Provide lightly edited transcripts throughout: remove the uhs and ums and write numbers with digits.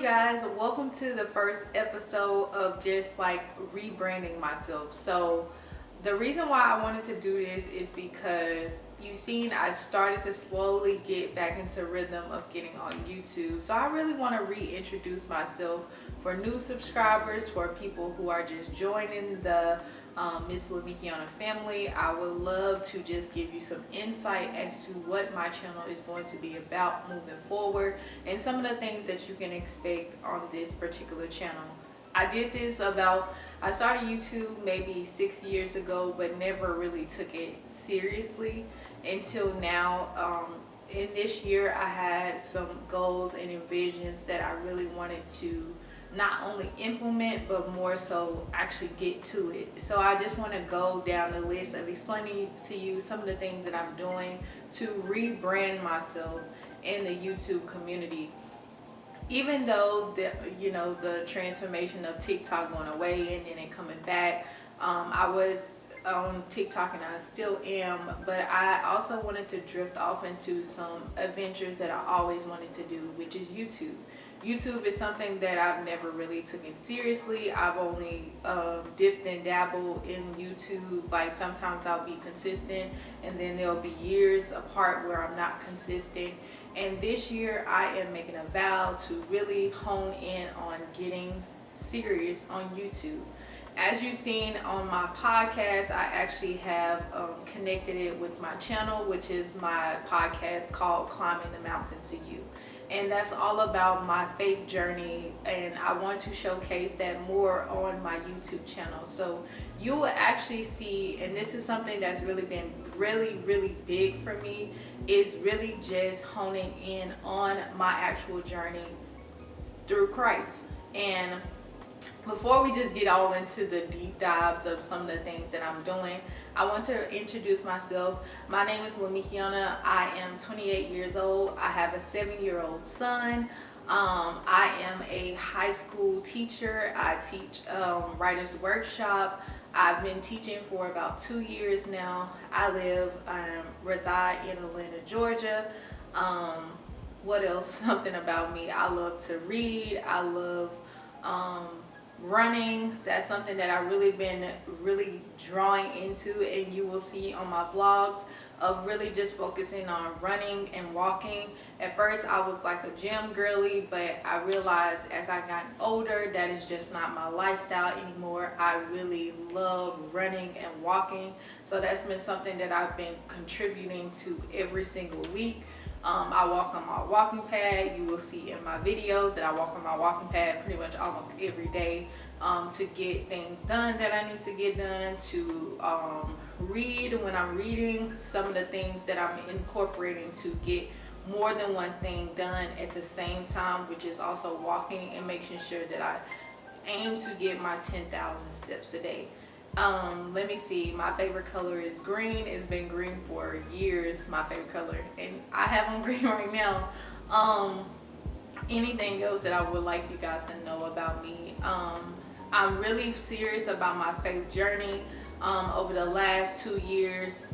guys, welcome to the first episode of just like rebranding myself. So the reason why I wanted to do this is because you've seen I started to slowly get back into rhythm of getting on YouTube. So I really want to reintroduce myself for new subscribers, for people who are just joining the Mslamekkiona family. I would love to just give you some insight as to what my channel is going to be about moving forward and some of the things that you can expect on this particular channel. I started YouTube maybe 6 years ago, but never really took it seriously until now. In this year, I had some goals and envisions that I really wanted to not only implement, but more so actually get to it. So I just want to go down the list of explaining to you some of the things that I'm doing to rebrand myself in the YouTube community. Even though the transformation of TikTok going away and then it coming back, I was on TikTok and I still am, but I also wanted to drift off into some adventures that I always wanted to do, which is YouTube. YouTube is something that I've never really taken seriously. I've only dipped and dabbled in YouTube. Like sometimes I'll be consistent and then there'll be years apart where I'm not consistent. And this year I am making a vow to really hone in on getting serious on YouTube. As you've seen on my podcast, I actually have connected it with my channel, which is my podcast called Climbing the Mountain to You. And that's all about my faith journey, and I want to showcase that more on my YouTube channel. So you will actually see, and this is something that's really been really big for me, is really just honing in on my actual journey through Christ. And before we just get all into the deep dives of some of the things that I'm doing, I want to introduce myself. My name is Mslamekkiona. I am 28 years old. I have a 7-year-old son. I am a high school teacher. I teach writer's workshop. I've been teaching for about 2 years now. I reside in Atlanta, Georgia. What else? Something about me. I love to read. I love running. That's something that I've really been drawing into, and you will see on my vlogs of really just focusing on running and walking. At first I was like a gym girly, but I realized as I got older that is just not my lifestyle anymore. I really love running and walking, so that's been something that I've been contributing to every single week. I walk on my walking pad. You will see in my videos that I walk on my walking pad pretty much almost every day to get things done that I need to get done, to read when I'm reading, some of the things that I'm incorporating to get more than one thing done at the same time, which is also walking and making sure that I aim to get my 10,000 steps a day. Let me see, my favorite color is green. It's been green for years, my favorite color, and I have on green right now. Anything else that I would like you guys to know about me? I'm really serious about my faith journey. Over the last 2 years,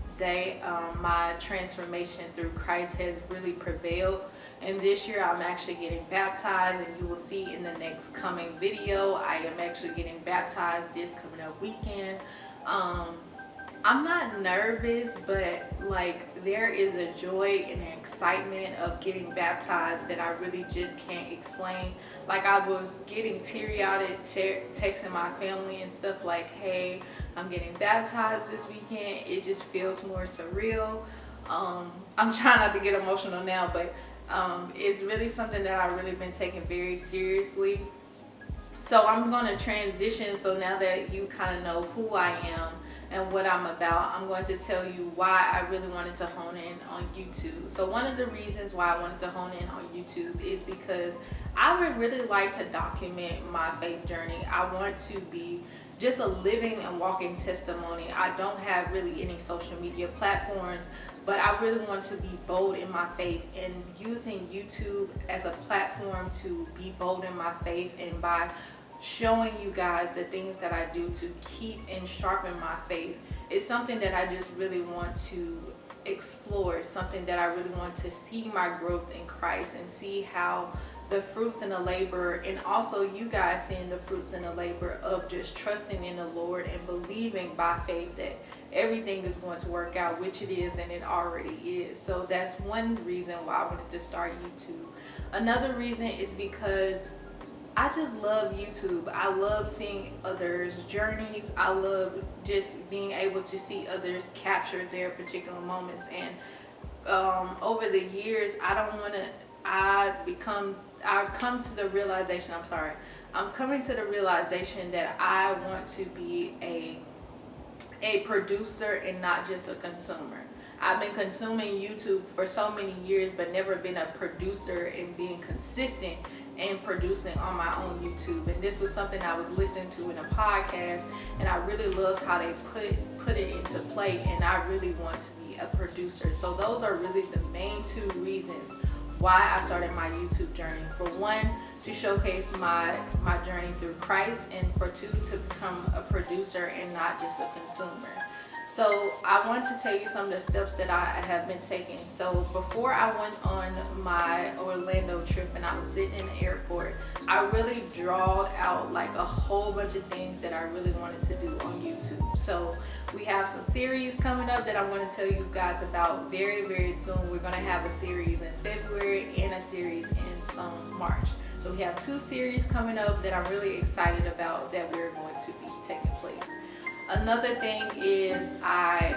my transformation through Christ has really prevailed. And this year I'm actually getting baptized, and you will see in the next coming video, I am actually getting baptized this coming up weekend. I'm not nervous, but like there is a joy and an excitement of getting baptized that I really just can't explain. Like I was getting teary-eyed, texting my family and stuff like, hey, I'm getting baptized this weekend. It just feels more surreal. I'm trying not to get emotional now, but it's really something that I've really been taking very seriously. So I'm going to transition. So now that you kind of know who I am and what I'm about, I'm going to tell you why I really wanted to hone in on YouTube. So one of the reasons why I wanted to hone in on YouTube is because I would really like to document my faith journey. I want to be just a living and walking testimony. I don't have really any social media platforms, but I really want to be bold in my faith, and using YouTube as a platform to be bold in my faith, and by showing you guys the things that I do to keep and sharpen my faith is something that I just really want to explore, something that I really want to see my growth in Christ and see how the fruits and the labor, and also you guys seeing the fruits and the labor of just trusting in the Lord and believing by faith that everything is going to work out, which it is, and it already is. So that's one reason why I wanted to start YouTube. Another reason is because I just love YouTube. I love seeing others' journeys. I love just being able to see others capture their particular moments. And over the years, I'm coming to the realization that I want to be a producer and not just a consumer. I've been consuming YouTube for so many years, but never been a producer and being consistent and producing on my own YouTube. And this was something I was listening to in a podcast, and I really love how they put it into play, and I really want to be a producer. So those are really the main two reasons why I started my YouTube journey. For one, to showcase my journey through Christ, and for two, to become a producer and not just a consumer. So I want to tell you some of the steps that I have been taking. So before I went on my Orlando trip and I was sitting in the airport, I really drawed out like a whole bunch of things that I really wanted to do on YouTube. So we have some series coming up that I'm going to tell you guys about very, very soon. We're going to have a series in February and a series in March. So we have two series coming up that I'm really excited about that we're going to be taking place. Another thing is I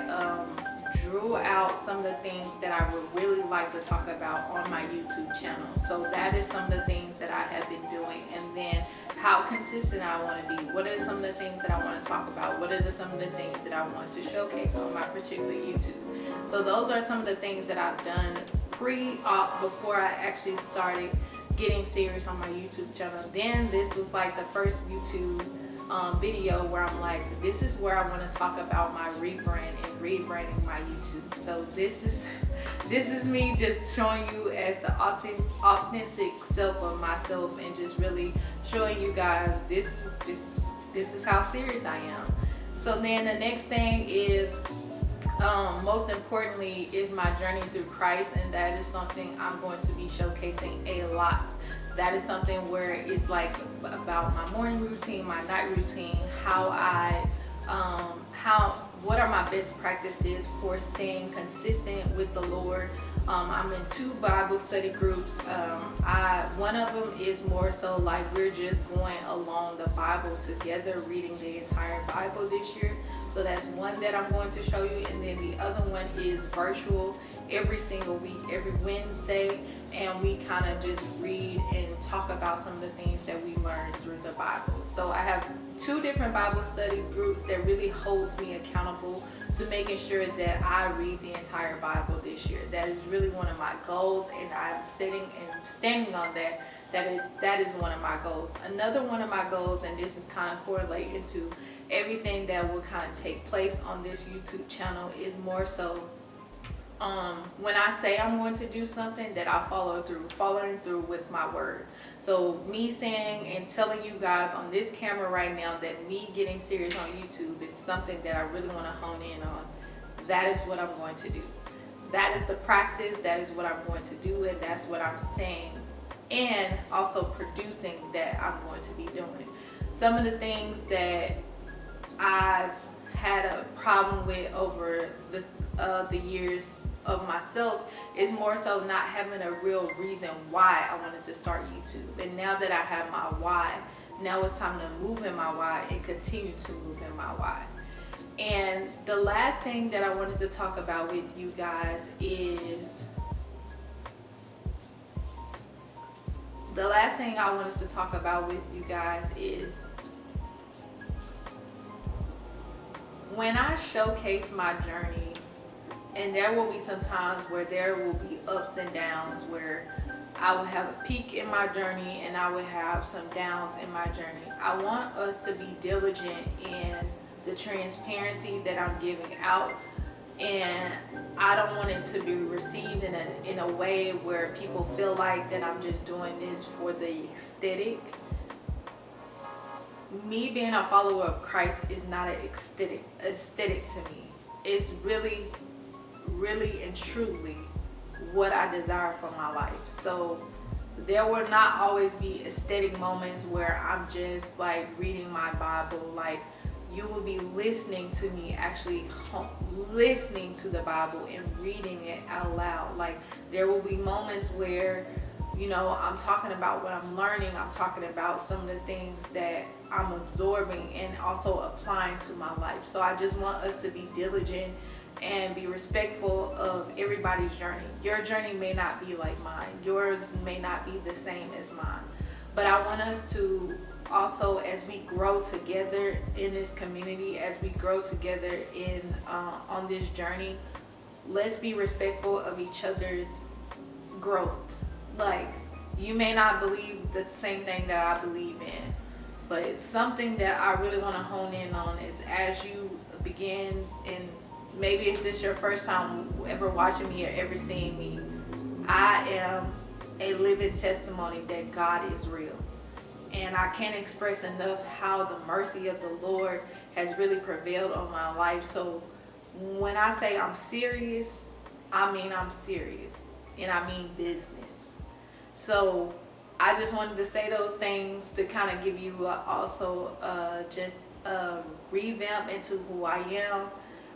drew out some of the things that I would really like to talk about on my YouTube channel. So that is some of the things that I have been doing, and then how consistent I want to be. What are some of the things that I want to talk about? What are some of the things that I want to showcase on my particular YouTube? So those are some of the things that I've done before I actually started getting serious on my YouTube channel. Then this was like the first YouTube video where I'm like, this is where I want to talk about my rebrand and rebranding my YouTube. So this is me just showing you as the authentic self of myself, and just really showing you guys this is how serious I am. So then the next thing is most importantly is my journey through Christ, and that is something I'm going to be showcasing a lot. That is something where it's like about my morning routine, my night routine, what are my best practices for staying consistent with the Lord. I'm in 2 Bible study groups. One of them is more so like we're just going along the Bible together, reading the entire Bible this year. So that's one that I'm going to show you. And then the other one is virtual every single week, every Wednesday. And we kind of just read and talk about some of the things that we learned through the Bible. So I have 2 different Bible study groups that really holds me accountable to making sure that I read the entire Bible this year. That is really one of my goals, and I'm sitting and standing on that. That is one of my goals. Another one of my goals, and this is kind of correlated to everything that will kind of take place on this YouTube channel, is more so when I say I'm going to do something, that I following through with my word. So me saying and telling you guys on this camera right now that me getting serious on YouTube is something that I really want to hone in on. That is what I'm going to do. That is the practice. That is what I'm going to do, and that's what I'm saying. And also producing that I'm going to be doing. Some of the things that I've had a problem with over the years of myself is more so not having a real reason why I wanted to start YouTube. And now that I have my why, now it's time to move in my why and continue to move in my why. And the last thing that I wanted to talk about with you guys is when I showcase my journey. And there will be some times where there will be ups and downs, where I will have a peak in my journey and I will have some downs in my journey. I want us to be diligent in the transparency that I'm giving out, and I don't want it to be received in a way where people feel like that I'm just doing this for the aesthetic. Me being a follower of Christ is not an aesthetic to me. It's really and truly what I desire for my life. So there will not always be aesthetic moments where I'm just like reading my Bible. Like, you will be listening to me, actually listening to the Bible and reading it out loud. Like, there will be moments where, you know, I'm talking about what I'm learning. I'm talking about some of the things that I'm absorbing and also applying to my life. So I just want us to be diligent and be respectful of everybody's journey. Your journey may not be like mine. Yours may not be the same as mine. But I want us to also, as we grow together in this community, as we grow together in on this journey, let's be respectful of each other's growth. Like, you may not believe the same thing that I believe in, but something that I really want to hone in on is, as you begin, and maybe if this is your first time ever watching me or ever seeing me, I am a living testimony that God is real. And I can't express enough how the mercy of the Lord has really prevailed on my life. So when I say I'm serious, I mean I'm serious. And I mean business. So I just wanted to say those things to kind of give you also just a revamp into who I am.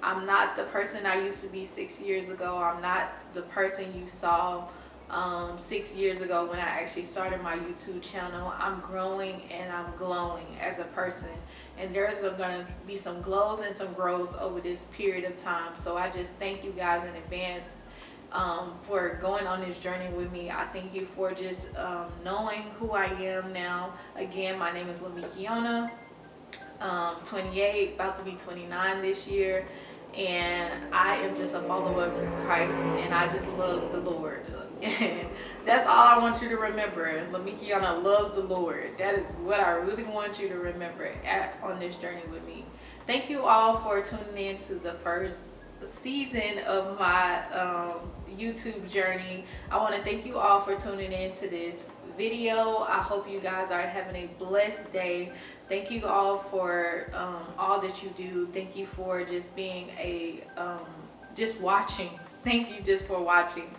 I'm not the person I used to be 6 years ago. I'm not the person you saw 6 years ago when I actually started my YouTube channel. I'm growing and I'm glowing as a person, and there's going to be some glows and some grows over this period of time. So I just thank you guys in advance for going on this journey with me. I thank you for just knowing who I am now. Again, my name is Mslamekkiona, 28, about to be 29 this year, and I am just a follower of Christ, and I just love the Lord. And that's all I want you to remember. Mslamekkiona loves the Lord. That is what I really want you to remember on this journey with me. Thank you all for tuning in to the first season of my YouTube journey. I want to thank you all for tuning in to this video. I hope you guys are having a blessed day. Thank you all for all that you do. Thank you for just being just watching. Thank you just for watching.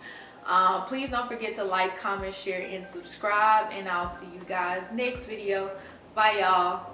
Please don't forget to like, comment, share, and subscribe, and I'll see you guys next video. Bye, y'all.